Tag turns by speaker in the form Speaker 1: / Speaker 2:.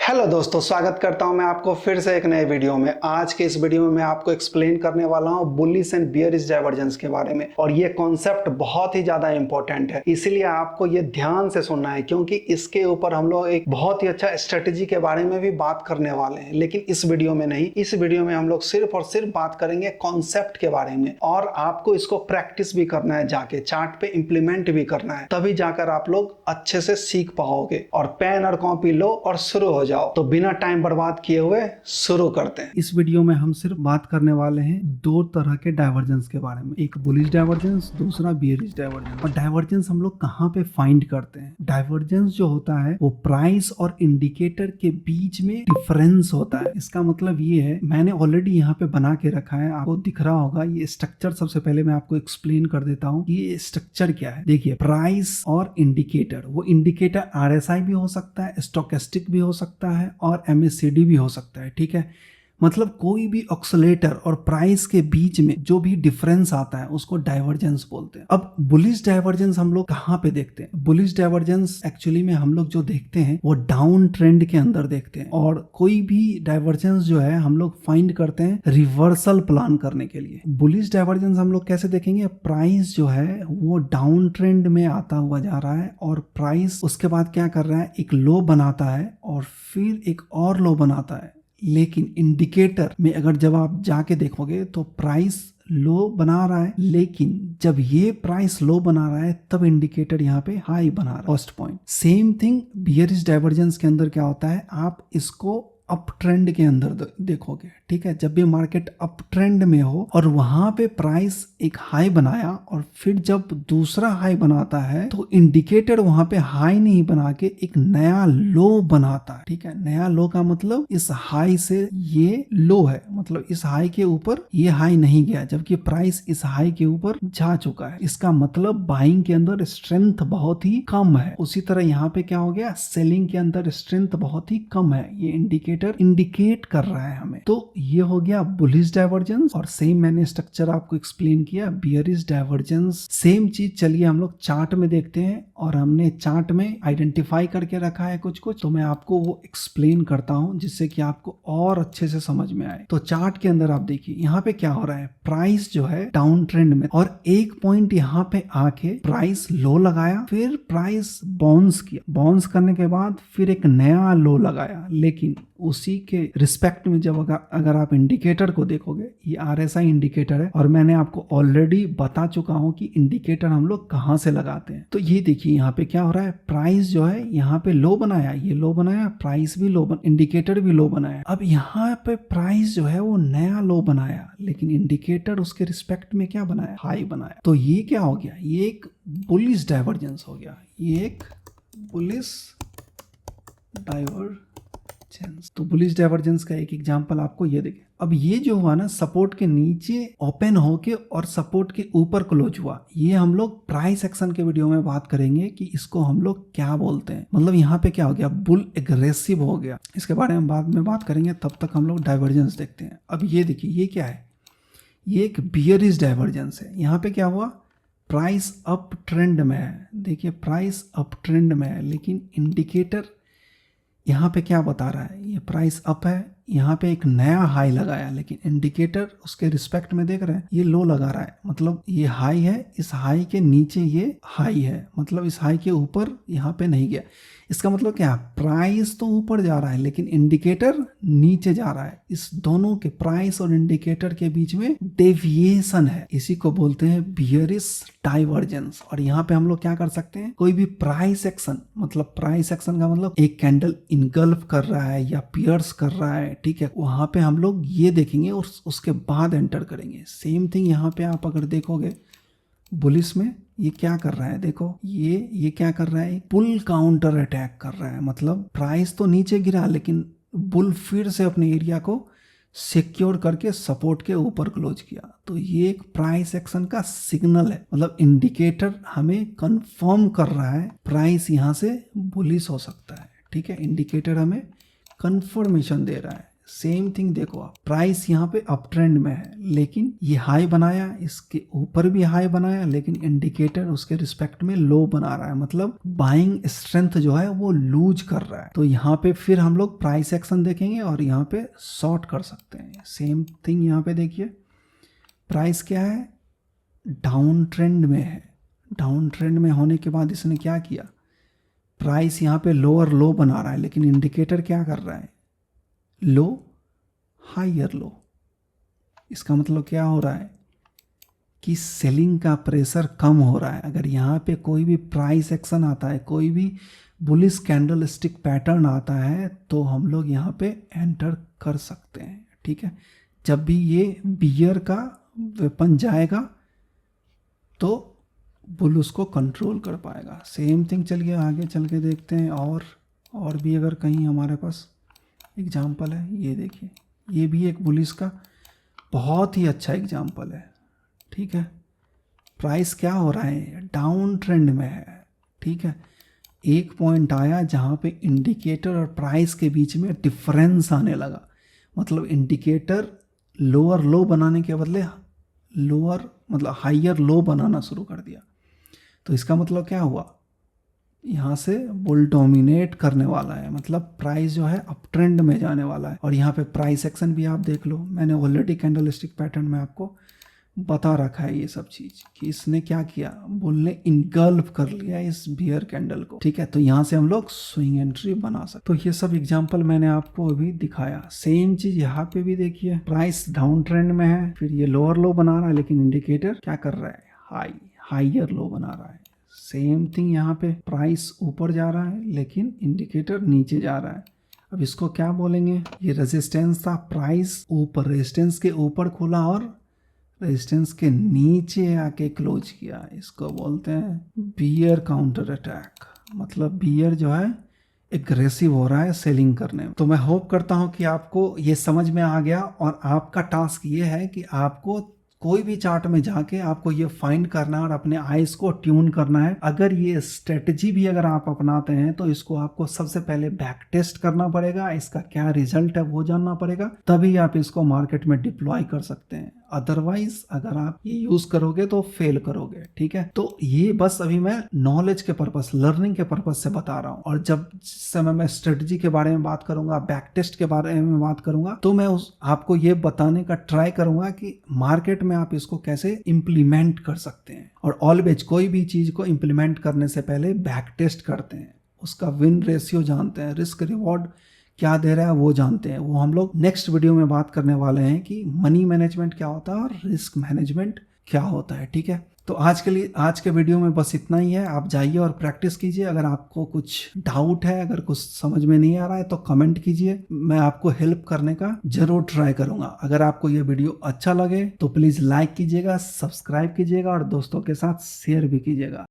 Speaker 1: Hello दोस्तों, स्वागत करता हूं मैं आपको फिर से एक नए वीडियो में। आज के इस वीडियो में मैं आपको एक्सप्लेन करने वाला हूं बुलिश एंड बियरिश डाइवर्जेंस के बारे में। और ये कॉन्सेप्ट बहुत ही ज्यादा इंपॉर्टेंट है, इसीलिए आपको ये ध्यान से सुनना है, क्योंकि इसके ऊपर हम लोग एक बहुत ही अच्छा स्ट्रेटेजी के बारे में भी बात करने वाले हैं। लेकिन इस वीडियो में नहीं, इस वीडियो में हम लोग सिर्फ और सिर्फ बात करेंगे कॉन्सेप्ट के बारे में। और आपको इसको प्रैक्टिस भी करना है, जाके चार्ट पे इंप्लीमेंट भी करना है, तभी जाकर आप लोग अच्छे से सीख पाओगे। और पेन और कॉपी लो और शुरू हो जाओ। तो बिना टाइम बर्बाद किए हुए शुरू करते हैं।
Speaker 2: इस वीडियो में हम सिर्फ बात करने वाले हैं दो तरह के डाइवर्जेंस के बारे में, एक बुलिश डाइवर्जेंस, दूसरा बियरिश डाइवर्जेंस। और डाइवर्जेंस हम लोग कहाँ पे फाइंड करते हैं? डाइवर्जेंस जो होता है वो प्राइस और इंडिकेटर के बीच में डिफरेंस होता है। इसका मतलब ये है, मैंने ऑलरेडी यहाँ पे बना के रखा है, आपको दिख रहा होगा ये स्ट्रक्चर। सबसे पहले मैं आपको एक्सप्लेन कर देता हूँ ये स्ट्रक्चर क्या है। देखिए, प्राइस और इंडिकेटर, वो इंडिकेटर RSI भी हो सकता है, स्टोकेस्टिक भी हो सकता है और MACD भी हो सकता है। ठीक है, मतलब कोई भी ऑक्सीलेटर और प्राइस के बीच में जो भी डिफरेंस आता है उसको डाइवर्जेंस बोलते हैं। अब बुलिश डाइवर्जेंस हम लोग कहाँ पे देखते हैं? बुलिश डाइवर्जेंस एक्चुअली में हम लोग जो देखते हैं वो डाउन ट्रेंड के अंदर देखते हैं। और कोई भी डाइवर्जेंस जो है हम लोग फाइंड करते हैं रिवर्सल प्लान करने के लिए। बुलिश डाइवर्जेंस हम लोग कैसे देखेंगे? प्राइस जो है वो डाउन ट्रेंड में आता हुआ जा रहा है और प्राइस उसके बाद क्या कर रहा है, एक लो बनाता है और फिर एक और लो बनाता है। लेकिन इंडिकेटर में अगर जब आप जाके देखोगे तो प्राइस लो बना रहा है, लेकिन जब ये प्राइस लो बना रहा है तब इंडिकेटर यहाँ पे हाई बना रहा है, first point. Same thing bearish divergence के अंदर क्या होता है, आप इसको अप ट्रेंड के अंदर देखोगे। ठीक है, जब भी मार्केट अप ट्रेंड में हो और वहां पे प्राइस एक हाई बनाया और फिर जब दूसरा हाई बनाता है तो इंडिकेटर वहां पे हाई नहीं बना के एक नया लो बनाता है। ठीक है, नया लो का मतलब इस हाई से ये लो है, मतलब इस हाई के ऊपर ये हाई नहीं गया, जबकि प्राइस इस हाई के ऊपर जा चुका है। इसका मतलब बाइंग के अंदर स्ट्रेंथ बहुत ही कम है। उसी तरह यहाँ पे क्या हो गया, सेलिंग के अंदर स्ट्रेंथ बहुत ही कम है। ये इंडिकेट कर रहा है हमें। तो ये हो गया बुलिश डाइवर्जेंस। और सेम मैंने स्ट्रक्चर आपको एक्सप्लेन किया बियरिश डाइवर्जेंस। सेम चीज चलिए हम लोग चार्ट में देखते हैं, और हमने चार्ट में आइडेंटिफाई करके रखा है कुछ कुछ, तो मैं आपको वो एक्सप्लेन करता हूं जिससे कि आपको और अच्छे से समझ में आए। तो चार्ट के अंदर आप देखिए यहाँ पे क्या हो रहा है, प्राइस जो है डाउन ट्रेंड में, और एक पॉइंट यहाँ पे आके प्राइस लो लगाया, फिर प्राइस बाउंस किया, बाउंस करने के बाद फिर एक नया लो लगाया। लेकिन उसी के रिस्पेक्ट में जब अगर आप इंडिकेटर को देखोगे, ये RSI इंडिकेटर है और मैंने आपको ऑलरेडी बता चुका हूं कि इंडिकेटर हम लोग कहां से लगाते हैं। तो ये देखिए यहाँ पे क्या हो रहा है, प्राइस जो है यहाँ पे लो बनाया, ये लो बनाया, प्राइस भी लो इंडिकेटर भी लो बनाया। अब यहाँ पे प्राइस जो है वो नया लो बनाया, लेकिन इंडिकेटर उसके रिस्पेक्ट में क्या बनाया, हाई बनाया। तो ये क्या हो गया, ये एक बुलिश डाइवर्जेंस हो गया, ये एक बुलिश डाइवर्जेंस। तो बुलिश डाइवर्जेंस का एक एग्जांपल आपको ये देखें। अब ये जो हुआ ना, सपोर्ट के नीचे ओपन होके और सपोर्ट के ऊपर क्लोज हुआ, ये हम लोग प्राइस एक्शन के वीडियो में बात करेंगे कि इसको हम लोग क्या बोलते हैं। मतलब यहाँ पे क्या हो गया, बुल एग्रेसिव हो गया। इसके बारे में बाद में बात करेंगे, तब तक हम लोग डाइवर्जेंस देखते हैं। अब ये देखिए, ये क्या है, ये एक बियरिश डाइवर्जेंस है। यहाँ पे क्या हुआ, प्राइस अप ट्रेंड में है। देखिए, प्राइस अप ट्रेंड में है, लेकिन इंडिकेटर यहाँ पे क्या बता रहा है, ये प्राइस अप है, यहाँ पे एक नया हाई लगाया, लेकिन इंडिकेटर उसके रिस्पेक्ट में देख रहे हैं ये लो लगा रहा है। मतलब ये हाई है, इस हाई के नीचे ये हाई है, मतलब इस हाई के ऊपर यहाँ पे नहीं गया। इसका मतलब क्या है, प्राइस तो ऊपर जा रहा है लेकिन इंडिकेटर नीचे जा रहा है। इस दोनों के, प्राइस और इंडिकेटर के बीच में डेविएशन है, इसी को बोलते हैं बियरिश डाइवर्जेंस। और यहाँ पे हम लोग क्या कर सकते हैं, कोई भी प्राइस एक्शन, मतलब प्राइस एक्शन का मतलब एक कैंडल इनगल्फ कर रहा है या पियर्स कर रहा है, ठीक है, वहां पे हम लोग ये देखेंगे और उसके बाद एंटर करेंगे। सेम थिंग यहाँ पे आप अगर देखोगे बुलिश में, ये क्या कर रहा है, देखो ये क्या कर रहा है, पुल काउंटर अटैक कर रहा है। मतलब प्राइस तो नीचे गिरा, लेकिन बुल फिर से अपने एरिया को सिक्योर करके सपोर्ट के ऊपर क्लोज किया। तो ये एक प्राइस एक्शन का सिग्नल है, मतलब इंडिकेटर हमें कंफर्म कर रहा है प्राइस यहाँ से बुलिश हो सकता है। ठीक है, इंडिकेटर हमें कंफर्मेशन दे रहा है। सेम थिंग देखो आप, प्राइस यहाँ पे अप ट्रेंड में है लेकिन ये हाई बनाया, इसके ऊपर भी हाई बनाया, लेकिन इंडिकेटर उसके रिस्पेक्ट में लो बना रहा है, मतलब बाइंग स्ट्रेंथ जो है वो लूज कर रहा है। तो यहाँ पे फिर हम लोग प्राइस एक्शन देखेंगे और यहाँ पे शॉर्ट कर सकते हैं। सेम थिंग यहाँ पे देखिए, प्राइस क्या है, डाउन ट्रेंड में है। डाउन ट्रेंड में होने के बाद इसने क्या किया, प्राइस यहाँ पे लोअर लो बना रहा है, लेकिन इंडिकेटर क्या कर रहा है, लो हायर लो। इसका मतलब क्या हो रहा है कि सेलिंग का प्रेशर कम हो रहा है। अगर यहाँ पे कोई भी प्राइस एक्शन आता है, कोई भी बुलिश कैंडल स्टिक पैटर्न आता है, तो हम लोग यहाँ पे एंटर कर सकते हैं। ठीक है, जब भी ये बियर का वेपन जाएगा तो बुल उसको कंट्रोल कर पाएगा। सेम थिंग चलिए आगे चल के देखते हैं, और भी अगर कहीं हमारे पास एग्जाम्पल है, ये देखिए, ये भी एक बुलिश का बहुत ही अच्छा एग्जाम्पल है। ठीक है, प्राइस क्या हो रहा है, डाउन ट्रेंड में है। ठीक है, एक पॉइंट आया जहाँ पे इंडिकेटर और प्राइस के बीच में डिफरेंस आने लगा, मतलब इंडिकेटर लोअर लो बनाने के बदले लोअर मतलब हायर लो बनाना शुरू कर दिया। तो इसका मतलब क्या हुआ, यहाँ से बुल डोमिनेट करने वाला है, मतलब प्राइस जो है अप ट्रेंड में जाने वाला है। और यहाँ पे प्राइस एक्शन भी आप देख लो, मैंने ऑलरेडी कैंडल स्टिक पैटर्न में आपको बता रखा है ये सब चीज़ कि इसने क्या किया, बुल ने इनगल्फ कर लिया इस बियर कैंडल को। ठीक है, तो यहाँ से हम लोग स्विंग एंट्री बना सकते। तो ये सब एग्जांपल मैंने आपको अभी दिखाया। सेम चीज़ यहाँ पे भी देखिए, प्राइस डाउन ट्रेंड में है, फिर ये लोअर लो बना रहा है, लेकिन इंडिकेटर क्या कर रहा है, हाइयर लो बना रहा है। सेम थिंग यहाँ पे, प्राइस ऊपर जा रहा है लेकिन इंडिकेटर नीचे जा रहा है। अब इसको क्या बोलेंगे, ये रेजिस्टेंस था, प्राइस ऊपर रेजिस्टेंस के ऊपर खुला और रेजिस्टेंस के नीचे आके क्लोज किया। इसको बोलते हैं बियर काउंटर अटैक, मतलब बियर जो है एग्रेसिव हो रहा है सेलिंग करने में। तो मैं होप करता हूं कि आपको ये समझ में आ गया, और आपका टास्क ये है कि आपको कोई भी चार्ट में जाके आपको ये फाइंड करना है और अपने आइज को ट्यून करना है। अगर ये स्ट्रेटजी भी अगर आप अपनाते हैं तो इसको आपको सबसे पहले बैक टेस्ट करना पड़ेगा, इसका क्या रिजल्ट है वो जानना पड़ेगा, तभी आप इसको मार्केट में डिप्लॉय कर सकते हैं। अदरवाइज अगर आप ये यूज करोगे तो फेल करोगे। ठीक है, तो ये बस अभी मैं नॉलेज के पर्पस, लर्निंग के पर्पस से बता रहा हूँ, और जब समय मैं स्ट्रेटजी के बारे में बात करूंगा, बैक टेस्ट के बारे में बात करूंगा, तो मैं आपको ये बताने का ट्राई करूंगा कि मार्केट में आप इसको कैसे इंप्लीमेंट कर सकते हैं। और ऑलवेज कोई भी चीज को इंप्लीमेंट करने से पहले बैक टेस्ट करते हैं, उसका विन रेशियो जानते हैं, रिस्क रिवॉर्ड क्या दे रहा है वो जानते हैं। वो हम लोग नेक्स्ट वीडियो में बात करने वाले हैं कि मनी मैनेजमेंट क्या होता है और रिस्क मैनेजमेंट क्या होता है। ठीक है, तो आज के वीडियो में बस इतना ही है। आप जाइए और प्रैक्टिस कीजिए। अगर आपको कुछ डाउट है, अगर कुछ समझ में नहीं आ रहा है तो कमेंट कीजिए, मैं आपको हेल्प करने का जरूर ट्राई करूंगा। अगर आपको ये वीडियो अच्छा लगे तो प्लीज लाइक कीजिएगा, सब्सक्राइब कीजिएगा और दोस्तों के साथ शेयर भी कीजिएगा।